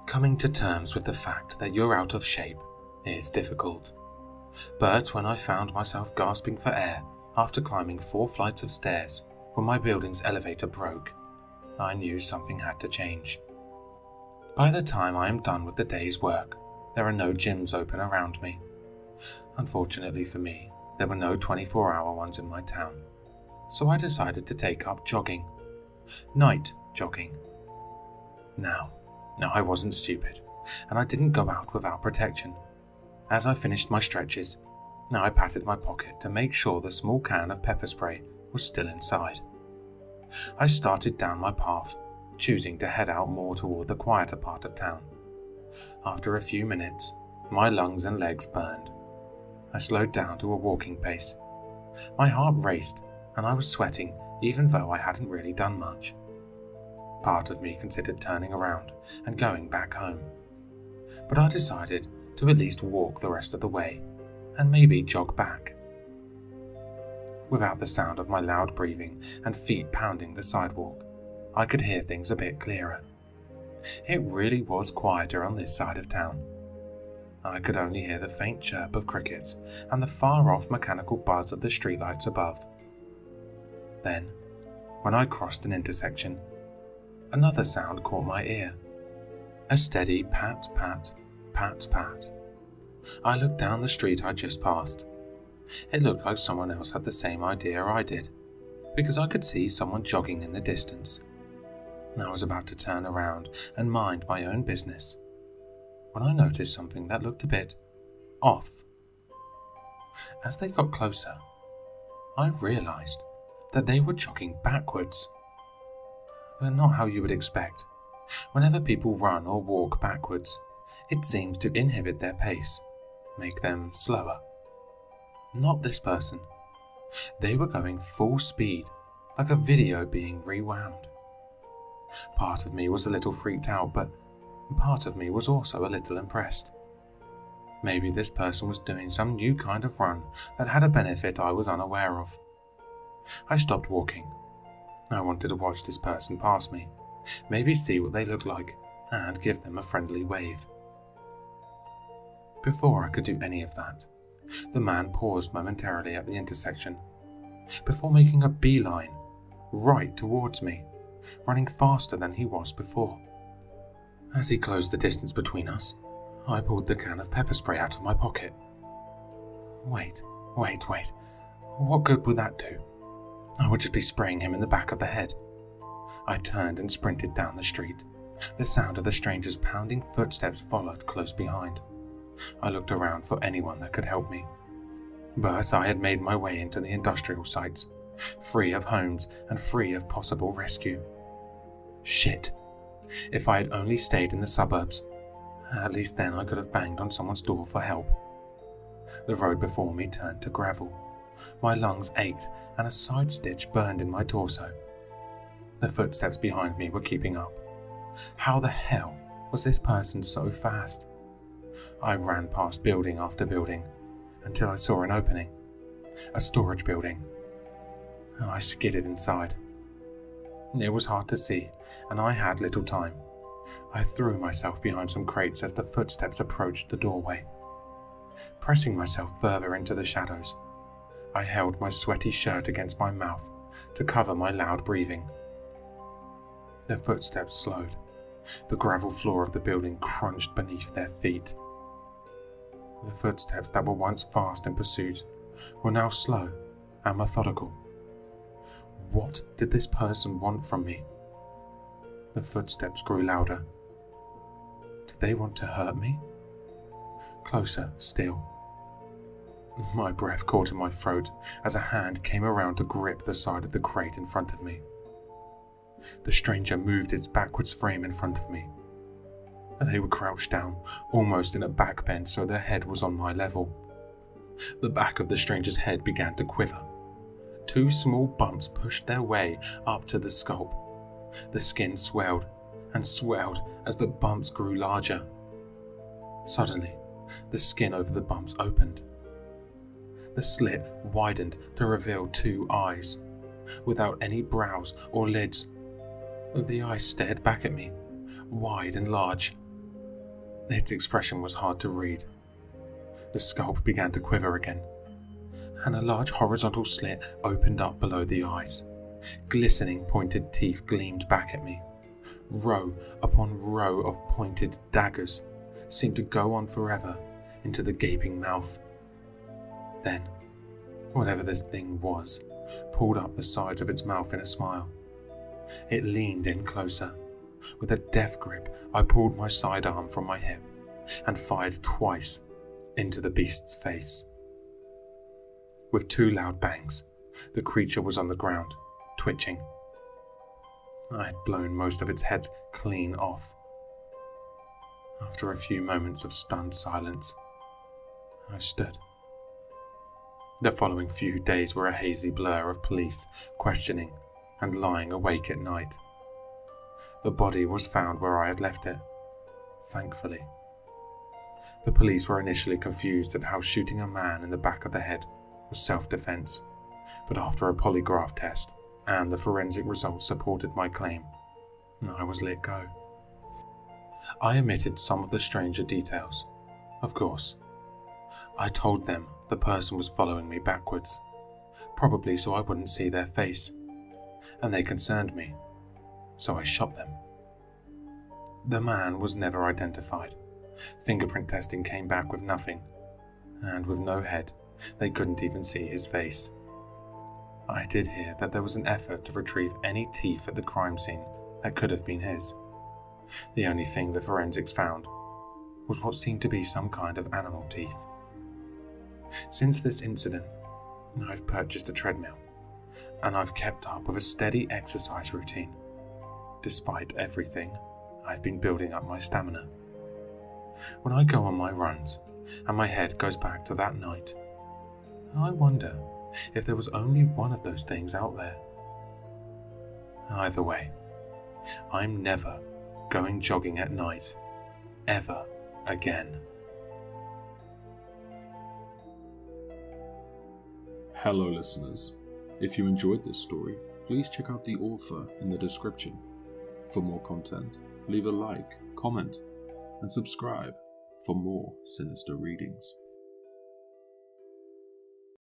Coming to terms with the fact that you're out of shape is difficult. But when I found myself gasping for air after climbing 4 flights of stairs when my building's elevator broke, I knew something had to change. By the time I am done with the day's work, there are no gyms open around me. Unfortunately for me, there were no 24-hour ones in my town, so I decided to take up jogging. Night jogging. Now, I wasn't stupid, and I didn't go out without protection. As I finished my stretches, I patted my pocket to make sure the small can of pepper spray was still inside. I started down my path, choosing to head out more toward the quieter part of town. After a few minutes, my lungs and legs burned. I slowed down to a walking pace. My heart raced, and I was sweating even though I hadn't really done much. Part of me considered turning around and going back home, but I decided to at least walk the rest of the way and maybe jog back. Without the sound of my loud breathing and feet pounding the sidewalk, I could hear things a bit clearer. It really was quieter on this side of town. I could only hear the faint chirp of crickets and the far-off mechanical buzz of the streetlights above. Then, when I crossed an intersection, another sound caught my ear. A steady pat, pat, pat, pat. I looked down the street I just passed. It looked like someone else had the same idea I did, because I could see someone jogging in the distance. I was about to turn around and mind my own business when I noticed something that looked a bit off. As they got closer, I realized that they were jogging backwards. But not how you would expect. Whenever people run or walk backwards, it seems to inhibit their pace, make them slower. Not this person. They were going full speed, like a video being rewound. Part of me was a little freaked out, but part of me was also a little impressed. Maybe this person was doing some new kind of run that had a benefit I was unaware of. I stopped walking. I wanted to watch this person pass me, maybe see what they look like, and give them a friendly wave. Before I could do any of that, the man paused momentarily at the intersection, before making a beeline right towards me, running faster than he was before. As he closed the distance between us, I pulled the can of pepper spray out of my pocket. Wait. What good would that do? I would just be spraying him in the back of the head. I turned and sprinted down the street. The sound of the stranger's pounding footsteps followed close behind. I looked around for anyone that could help me, but I had made my way into the industrial sites, free of homes and free of possible rescue. Shit! If I had only stayed in the suburbs, at least then I could have banged on someone's door for help. The road before me turned to gravel. My lungs ached and a side stitch burned in my torso. The footsteps behind me were keeping up. How the hell was this person so fast? I ran past building after building until I saw an opening. A storage building. I skidded inside. It was hard to see, and I had little time. I threw myself behind some crates as the footsteps approached the doorway. Pressing myself further into the shadows, I held my sweaty shirt against my mouth to cover my loud breathing. The footsteps slowed. The gravel floor of the building crunched beneath their feet. The footsteps that were once fast in pursuit were now slow and methodical. What did this person want from me? The footsteps grew louder. Did they want to hurt me? Closer still. My breath caught in my throat as a hand came around to grip the side of the crate in front of me. The stranger moved its backwards frame in front of me. They were crouched down, almost in a back bend so their head was on my level. The back of the stranger's head began to quiver. 2 small bumps pushed their way up to the scalp. The skin swelled and swelled as the bumps grew larger. Suddenly, the skin over the bumps opened. The slit widened to reveal 2 eyes, without any brows or lids. The eyes stared back at me, wide and large. Its expression was hard to read. The scalp began to quiver again, and a large horizontal slit opened up below the eyes. Glistening pointed teeth gleamed back at me. Row upon row of pointed daggers seemed to go on forever into the gaping mouth. Then, whatever this thing was, pulled up the sides of its mouth in a smile. It leaned in closer. With a death grip, I pulled my sidearm from my hip and fired twice into the beast's face. With 2 loud bangs, the creature was on the ground, twitching. I had blown most of its head clean off. After a few moments of stunned silence, I stood. The following few days were a hazy blur of police questioning and lying awake at night. The body was found where I had left it, thankfully. The police were initially confused at how shooting a man in the back of the head was self-defense, but after a polygraph test and the forensic results supported my claim, I was let go. I omitted some of the stranger details, of course. I told them the person was following me backwards, probably so I wouldn't see their face, and they concerned me, so I shot them. The man was never identified. Fingerprint testing came back with nothing, and with no head, they couldn't even see his face. I did hear that there was an effort to retrieve any teeth at the crime scene that could have been his. The only thing the forensics found was what seemed to be some kind of animal teeth. Since this incident, I've purchased a treadmill, and I've kept up with a steady exercise routine. Despite everything, I've been building up my stamina. When I go on my runs, and my head goes back to that night, I wonder if there was only one of those things out there. Either way, I'm never going jogging at night, ever again. Hello listeners, if you enjoyed this story, please check out the author in the description. For more content, leave a like, comment, and subscribe for more sinister readings.